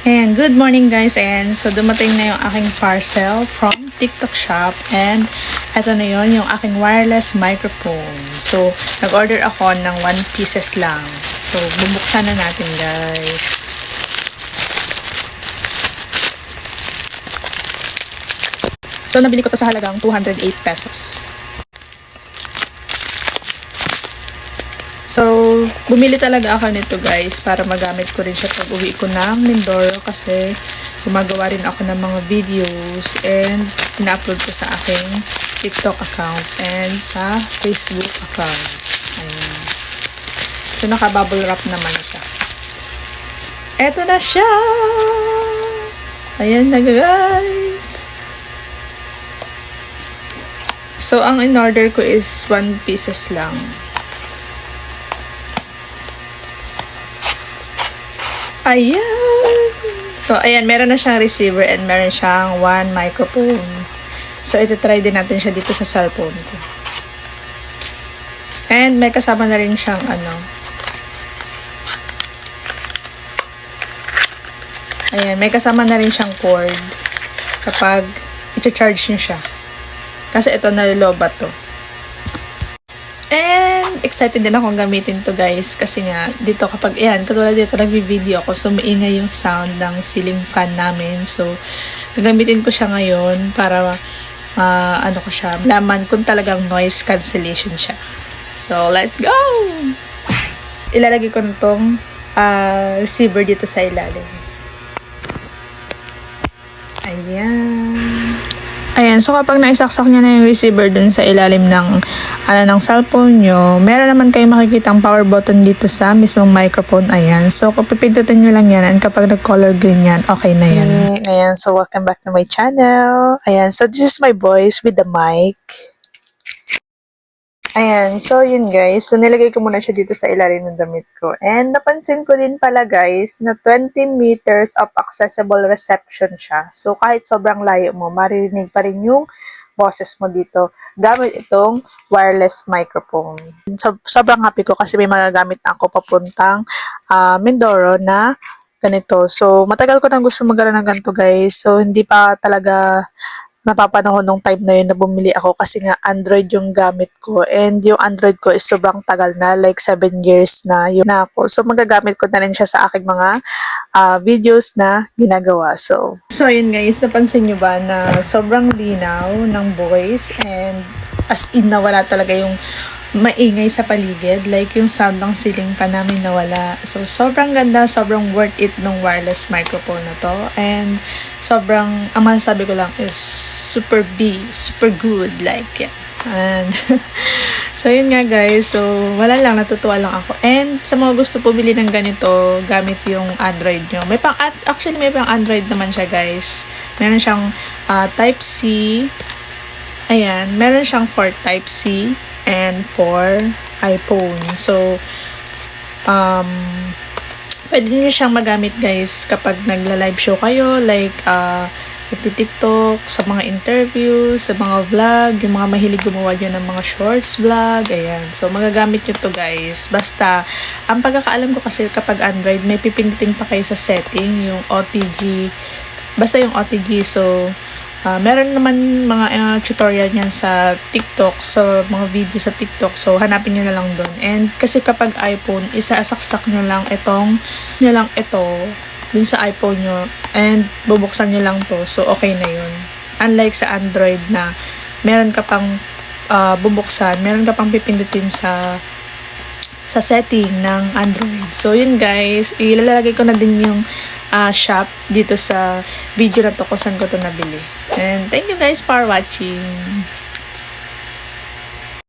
And good morning guys, and so dumating na yung aking parcel from TikTok shop, and eto na yon yung aking wireless microphone. So nag-order ako ng 1 pieces lang. So bubuksan na natin guys. So nabili ko to sa halagang 208 pesos. So, bumili talaga ako nito guys para magamit ko rin siya pag uwi ko ng Mindoro kasi gumagawa rin ako ng mga videos and ina-upload ko sa aking TikTok account and sa Facebook account. Ayan. So, naka-bubble wrap naman siya. Eto na siya! Ayan na guys! So, ang in-order ko is 1 pieces lang. Ayan! So, ayan, meron na siyang receiver and meron siyang 1 microphone. So, ito-try din natin siya dito sa cellphone ko. And may kasama na rin siyang ayan, may kasama na rin siyang cord kapag i-charge nyo siya. Kasi ito, nalulobat to. And excited din akong gamitin to guys kasi nga dito kapag katulad dito nagvi-video ako, so maingay yung sound ng ceiling fan namin. So gagamitin ko siya ngayon para ko siya laman kung talagang noise cancellation siya. So let's go! Ilalagay ko na tong receiver dito sa ilalim. Ayan, so kapag naisaksak nyo na yung receiver dun sa ilalim ng cellphone nyo, meron naman kayong makikitang power button dito sa mismong microphone. Ayan, so kung pipindutin nyo lang yan, and kapag nag-color green yan, okay na yan. Ayan, so welcome back to my channel. Ayan, so this is my voice with the mic. Ayan, so yun guys. So nilagay ko muna siya dito sa ilalim ng damit ko. And napansin ko din pala guys na 20 meters of accessible reception siya. So kahit sobrang layo mo, maririnig pa rin yung boses mo dito gamit itong wireless microphone. So, sobrang happy ko kasi may magagamit na ako papuntang Mindoro na ganito. So matagal ko nang gusto magkaroon ng ganito guys. So hindi pa talaga napapanahon nung time na yun na bumili ako kasi nga Android yung gamit ko, and yung Android ko is sobrang tagal na, like 7 years na yun na ako. So magagamit ko na rin siya sa aking mga videos na ginagawa. So yun guys, napansin nyo ba na sobrang linaw ng voice, and as in nawala talaga yung maingay sa paligid, like yung sound ng ceiling fan namin nawala. So sobrang ganda, sobrang worth it ng wireless microphone na to, and sobrang, ang masasabi ko lang is super good, like yeah. And so yun nga guys, so wala lang, natutuwa lang ako. And sa mga gusto po bili ng ganito gamit yung Android nyo, actually may pang Android naman siya guys. Meron siyang type C, ayan, meron siyang for type C and for iPhone. So pwede nyo siyang magamit guys kapag nagla-live show kayo, like nagti-TikTok, sa mga interviews, sa mga vlog, yung mga mahilig gumawa dyan ng mga shorts vlog, ayan. So magagamit nyo to guys. Basta, ang pagkakaalam ko kasi kapag Android, may pipindutin pa kayo sa setting, yung OTG, basta yung OTG. So meron naman mga tutorial niyan sa TikTok, sa mga video sa TikTok. So, hanapin nyo na lang doon. And kasi kapag iPhone, isasaksak nyo lang ito dun sa iPhone nyo, and bubuksan nyo lang to. So, okay na yun. Unlike sa Android na meron ka pang bubuksan, meron ka pang pipindutin sa setting ng Android. So, yun guys, ilalagay ko na din yung shop dito sa video na to kung saan ko to nabili. And thank you guys for watching.